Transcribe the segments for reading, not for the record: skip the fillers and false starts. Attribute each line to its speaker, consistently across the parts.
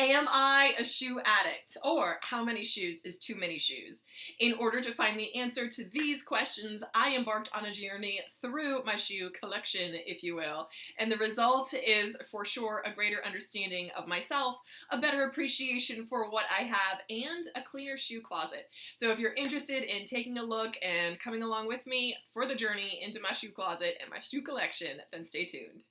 Speaker 1: Am I a shoe addict? Or how many shoes is too many shoes? In order to find the answer to these questions, I embarked on a journey through my shoe collection, if you will. And the result is, for sure, a greater understanding of myself, a better appreciation for what I have, and a cleaner shoe closet. So if you're interested in taking a look and coming along with me for the journey into my shoe closet and my shoe collection, then stay tuned.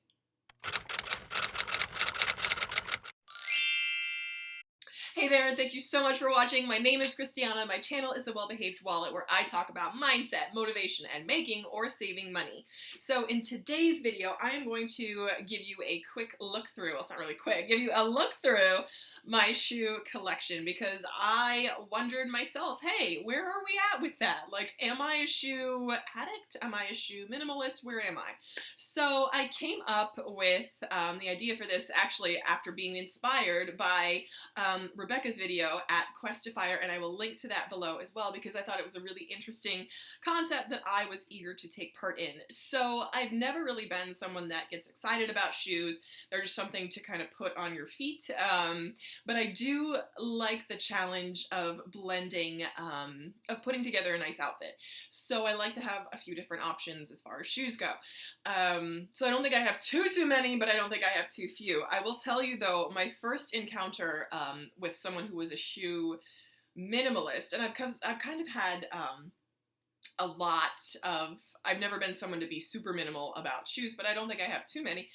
Speaker 1: Hey there, and thank you so much for watching. My name is Christiana. My channel is The Well-Behaved Wallet, where I talk about mindset, motivation, and making or saving money. So in today's video, I am going to give you a quick look through, well, it's not really quick, give you a look through my shoe collection, because I wondered myself, hey, where are we at with that? Like, am I a shoe addict? Am I a shoe minimalist? Where am I? So I came up with the idea for this actually after being inspired by Rebecca's video at Questifire, and I will link to that below as well because I thought it was a really interesting concept that I was eager to take part in. So I've never really been someone that gets excited about shoes. They're just something to kind of put on your feet. But I do like the challenge of blending, of putting together a nice outfit. So I like to have a few different options as far as shoes go. So I don't think I have too many, but I don't think I have too few. I will tell you though, my first encounter with someone who was a shoe minimalist, and I've kind of had a lot of, I've never been someone to be super minimal about shoes, but I don't think I have too many.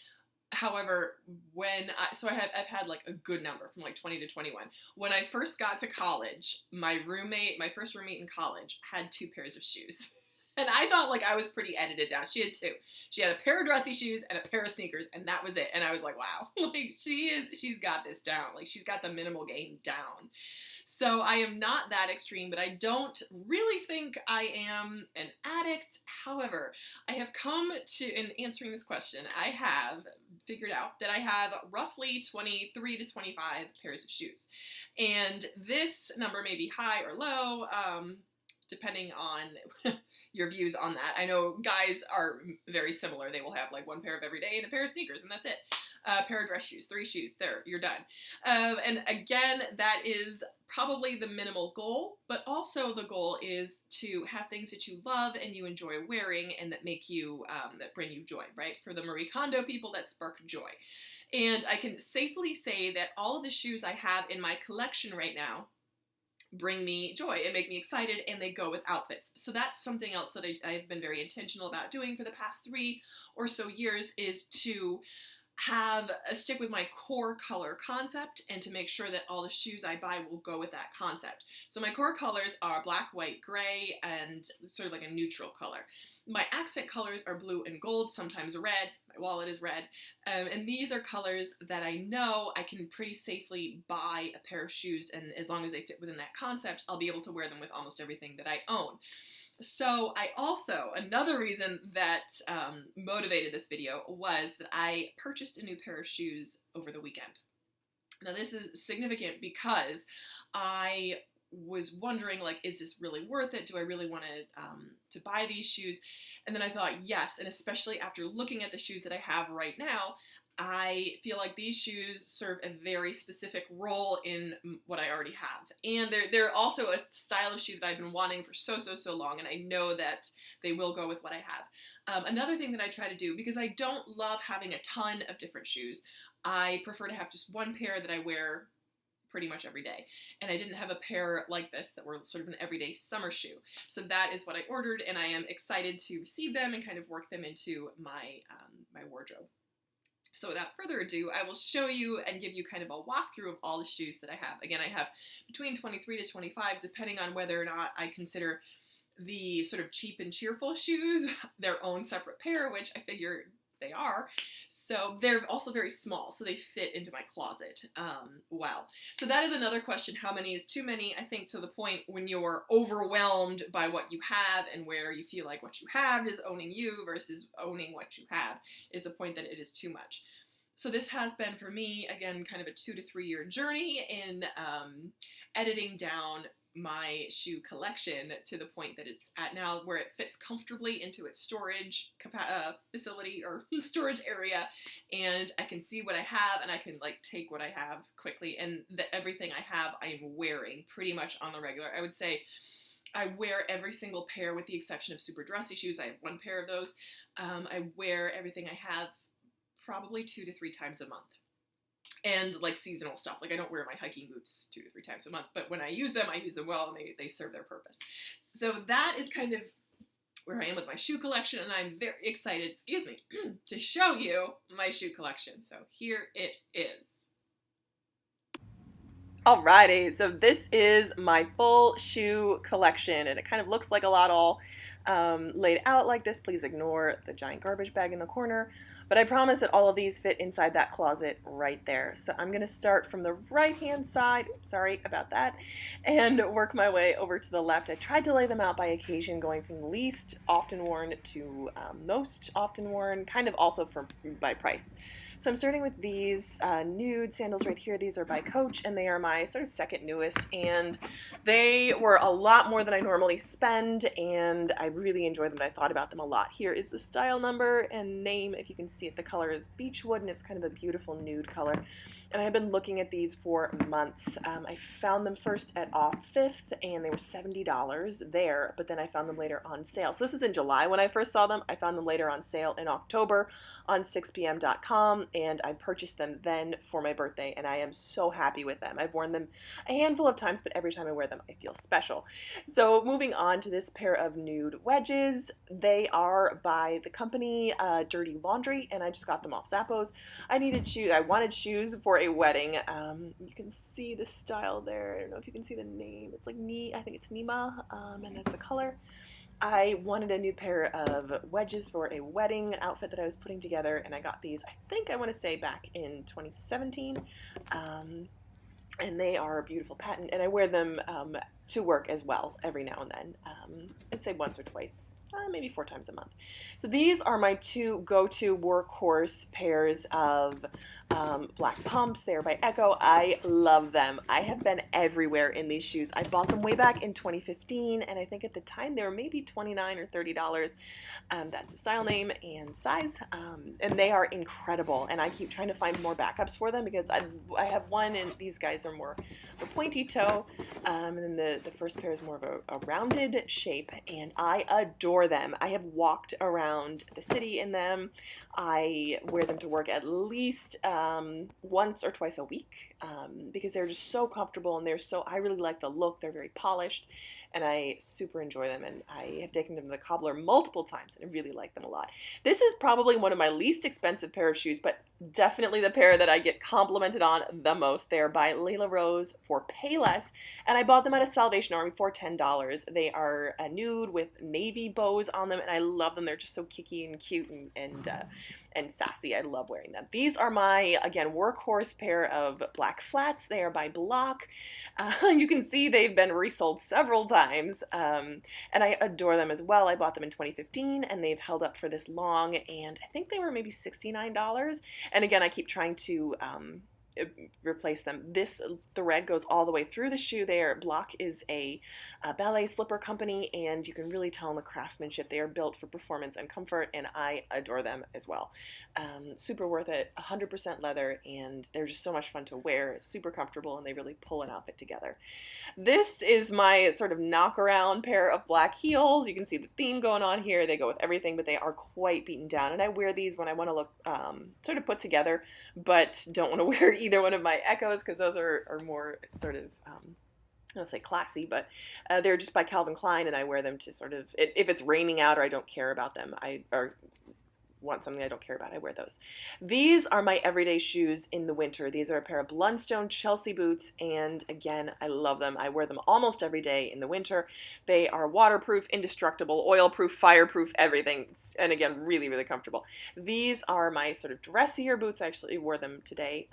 Speaker 1: However, I've had like a good number from like 20 to 21. When I first got to college, my first roommate in college had 2 pairs of shoes. And I thought like I was pretty edited down. She had 2. She had a pair of dressy shoes and a pair of sneakers, and that was it. And I was like, wow, like she's got this down. Like she's got the minimal game down. So I am not that extreme, but I don't really think I am an addict. However, I have come to, in answering this question, I have figured out that I have roughly 23 to 25 pairs of shoes. And this number may be high or low, depending on your views on that. I know guys are very similar. They will have like 1 pair of every day and a pair of sneakers, and that's it. A pair of dress shoes, 3 shoes, there, you're done. And again, that is probably the minimal goal, but also the goal is to have things that you love and you enjoy wearing and that make you, that bring you joy, right? For the Marie Kondo people, that spark joy. And I can safely say that all of the shoes I have in my collection right now bring me joy and make me excited, and they go with outfits. So that's something else that I've been very intentional about doing for the past 3 or so years, is to stick with my core color concept and to make sure that all the shoes I buy will go with that concept. So my core colors are black, white, gray, and sort of like a neutral color. My accent colors are blue and gold, sometimes red. My wallet is red. And these are colors that I know I can pretty safely buy a pair of shoes, and as long as they fit within that concept, I'll be able to wear them with almost everything that I own. So I also, another reason that motivated this video was that I purchased a new pair of shoes over the weekend. Now this is significant because I was wondering, like, is this really worth it? Do I really want to buy these shoes? And then I thought, yes, and especially after looking at the shoes that I have right now, I feel like these shoes serve a very specific role in what I already have. And they're also a style of shoe that I've been wanting for so long, and I know that they will go with what I have. Another thing that I try to do, because I don't love having a ton of different shoes, I prefer to have just 1 pair that I wear pretty much every day. And I didn't have a pair like this that were sort of an everyday summer shoe. So that is what I ordered, and I am excited to receive them and kind of work them into my, my wardrobe. So without further ado, I will show you and give you kind of a walkthrough of all the shoes that I have. Again, I have between 23 to 25, depending on whether or not I consider the sort of cheap and cheerful shoes their own separate pair, which I figure they are. So they're also very small, so they fit into my closet well. So that is another question. How many is too many? I think to the point when you're overwhelmed by what you have and where you feel like what you have is owning you versus owning what you have is the point that it is too much. So this has been for me, again, kind of a 2 to 3 year journey in editing down my shoe collection to the point that it's at now where it fits comfortably into its storage facility or storage area, and I can see what I have and I can like take what I have quickly, and everything I have I am wearing pretty much on the regular. I would say I wear every single pair with the exception of super dressy shoes. I have one pair of those. I wear everything I have probably 2 to 3 times a month. And like seasonal stuff. Like I don't wear my hiking boots 2 to 3 times a month, but when I use them well and they serve their purpose. So that is kind of where I am with my shoe collection, and I'm very excited, excuse me, to show you my shoe collection. So here it is. Alrighty, so this is my full shoe collection, and it kind of looks like a lot all laid out like this. Please ignore the giant garbage bag in the corner, but I promise that all of these fit inside that closet right there. So I'm going to start from the right-hand side, sorry about that, and work my way over to the left. I tried to lay them out by occasion, going from least often worn to most often worn, kind of also by price. So I'm starting with these nude sandals right here. These are by Coach, and they are my sort of second newest, and they were a lot more than I normally spend, and I really enjoy them, and I thought about them a lot. Here is the style number and name. If you can see it, the color is Beechwood, and it's kind of a beautiful nude color. And I've been looking at these for months. I found them first at Off Fifth, and they were $70 there, but then I found them later on sale. So this is in July when I first saw them. I found them later on sale in October on 6pm.com, and I purchased them then for my birthday, and I am so happy with them. I've worn them a handful of times, but every time I wear them, I feel special. So moving on to this pair of nude wedges. They are by the company Dirty Laundry, and I just got them off Zappos. I wanted shoes for a wedding. You can see the style there. I don't know if you can see the name. It's like I think it's Nima, and that's the color. I wanted a new pair of wedges for a wedding outfit that I was putting together, and I got these, I think I want to say back in 2017. And they are a beautiful patent, and I wear them to work as well every now and then. I'd say once or twice, maybe 4 times a month. So these are my 2 go-to workhorse pairs of black pumps. They are by Echo. I love them. I have been everywhere in these shoes. I bought them way back in 2015, and I think at the time they were maybe $29 or $30. That's a style name and size, and they are incredible, and I keep trying to find more backups for them because I have one, and these guys are more of a pointy toe, and then the first pair is more of a rounded shape, and I adore them. I have walked around the city in them. I wear them to work at least once or twice a week because they're just so comfortable, and I really like the look. They're very polished, and I super enjoy them, and I have taken them to the cobbler multiple times, and I really like them a lot. This is probably one of my least expensive pair of shoes, but definitely the pair that I get complimented on the most. They're by Layla Rose for Payless, and I bought them at a Salvation Army for $10. They are nude with navy bows on them, and I love them. They're just so kicky and cute and sassy. I love wearing them. These are my, again, workhorse pair of black flats. They are by Block. You can see they've been resold several times, and I adore them as well. I bought them in 2015, and they've held up for this long, and I think they were maybe $69. And again, I keep trying to replace them. This thread goes all the way through the shoe there. Block is a ballet slipper company, and you can really tell in the craftsmanship. They are built for performance and comfort, and I adore them as well. Super worth it, 100% leather, and they're just so much fun to wear. It's super comfortable, and they really pull an outfit together. This is my sort of knock-around pair of black heels. You can see the theme going on here. They go with everything, but they are quite beaten down, and I wear these when I want to look sort of put together, but don't want to wear either one of my Echoes because those are more sort of I'll say classy, but they're just by Calvin Klein, and I wear them to sort of, if it's raining out or I don't care about them, or want something I don't care about, I wear those. These are my everyday shoes in the winter. These are a pair of Blundstone Chelsea boots, and again, I love them. I wear them almost every day in the winter. They are waterproof, indestructible, oil-proof, fireproof, everything, and again, really, really comfortable. These are my sort of dressier boots. I actually wore them today.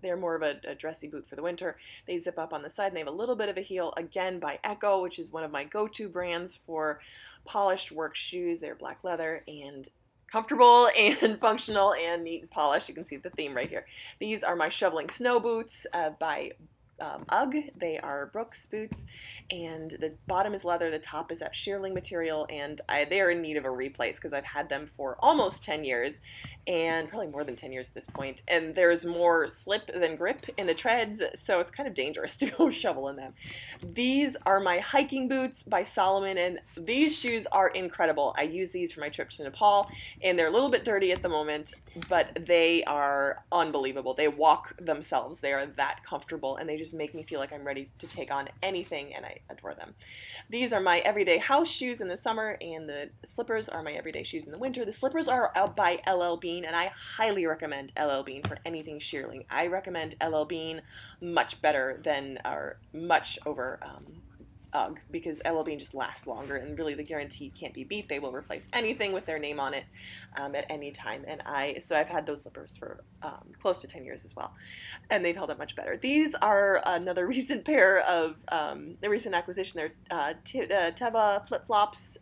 Speaker 1: They're more of a dressy boot for the winter. They zip up on the side, and they have a little bit of a heel, again, by Echo, which is one of my go-to brands for polished work shoes. They're black leather and comfortable and functional and neat and polished. You can see the theme right here. These are my shoveling snow boots by UGG. They are Brooks boots, and the bottom is leather, the top is that shearling material, and they are in need of a replace because I've had them for almost 10 years, and probably more than 10 years at this point, and there's more slip than grip in the treads, so it's kind of dangerous to go shovel in them. These are my hiking boots by Solomon, and these shoes are incredible. I use these for my trip to Nepal, and they're a little bit dirty at the moment, but they are unbelievable. They walk themselves. They are that comfortable, and they just make me feel like I'm ready to take on anything, and I adore them. These are my everyday house shoes in the summer, and the slippers are my everyday shoes in the winter. The slippers are out by LL Bean, and I highly recommend LL Bean for anything shearling. I recommend LL Bean much better than, or much over UGG, because LL Bean just lasts longer, and really the guarantee can't be beat. They will replace anything with their name on it at any time, and so I've had those slippers for close to 10 years as well, and they've held up much better. These are another recent pair of a recent acquisition. They're Teva flip-flops.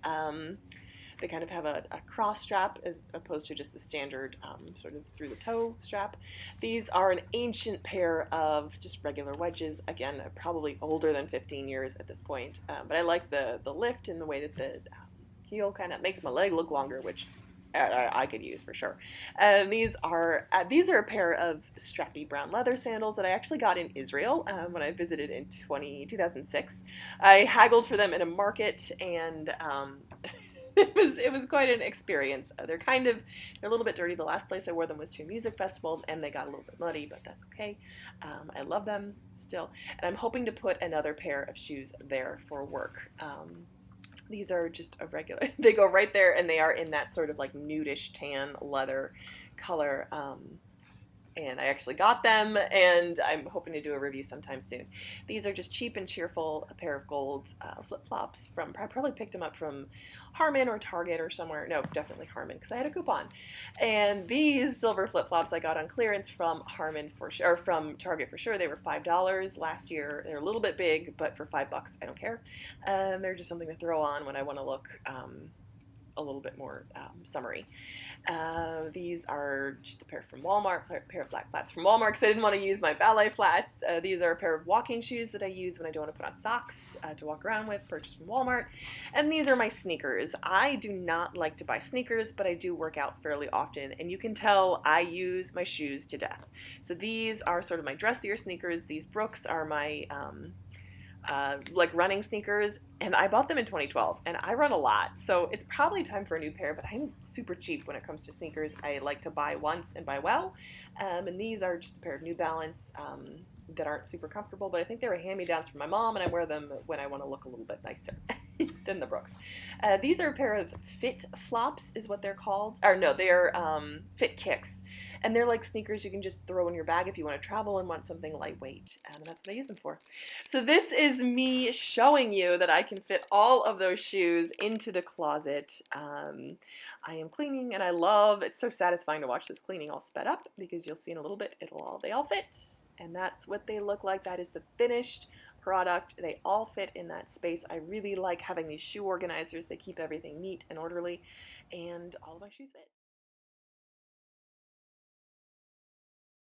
Speaker 1: They kind of have a cross strap as opposed to just a standard sort of through the toe strap. These are an ancient pair of just regular wedges. Again, probably older than 15 years at this point. But I like the lift and the way that the heel kind of makes my leg look longer, which I could use for sure. These are a pair of strappy brown leather sandals that I actually got in Israel when I visited in 2006. I haggled for them in a market, and it was quite an experience. They're a little bit dirty. The last place I wore them was to a music festival, and they got a little bit muddy, but that's okay. I love them still, and I'm hoping to put another pair of shoes there for work. These are just a regular, they go right there, and they are in that sort of like nudish tan leather color. And I actually got them, and I'm hoping to do a review sometime soon. These are just cheap and cheerful, a pair of gold flip-flops I probably picked them up from Harmon or Target or somewhere. No, definitely Harmon, because I had a coupon. And these silver flip-flops I got on clearance from Harmon for sure, or from Target for sure. They were $5 last year. They're a little bit big, but for $5, I don't care. They're just something to throw on when I want to look a little bit more summery. These are just a pair from Walmart, a pair of black flats from Walmart because I didn't want to use my ballet flats. These are a pair of walking shoes that I use when I don't want to put on socks to walk around with, purchased from Walmart. And these are my sneakers. I do not like to buy sneakers, but I do work out fairly often, and you can tell I use my shoes to death. So these are sort of my dressier sneakers. These Brooks are my like running sneakers, and I bought them in 2012, and I run a lot, so it's probably time for a new pair, but I'm super cheap when it comes to sneakers. I like to buy once and buy well, and these are just a pair of New Balance that aren't super comfortable, but I think they were hand-me-downs from my mom, and I wear them when I want to look a little bit nicer than the Brooks. These are a pair of Fit Flops is what they're called, or no, they're Fit Kicks, and they're like sneakers you can just throw in your bag if you want to travel and want something lightweight, and that's what I use them for. So this is me showing you that I can fit all of those shoes into the closet. I am cleaning, and it's so satisfying to watch this cleaning all sped up, because you'll see in a little bit they all fit, and that's what they look like. That is the finished product. They all fit in that space. I really like having these shoe organizers. They keep everything neat and orderly, and all of my shoes fit.